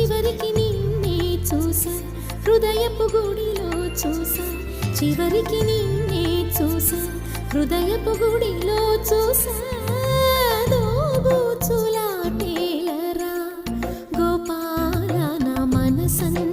చివరికి నిన్నే చూసా హృదయపు గుడిలో చూసా చివరికి నిన్నే చూసా హృదయపు గుడిలో చూసా దోబూచులాటేలరా గోపాల నా మనసంతా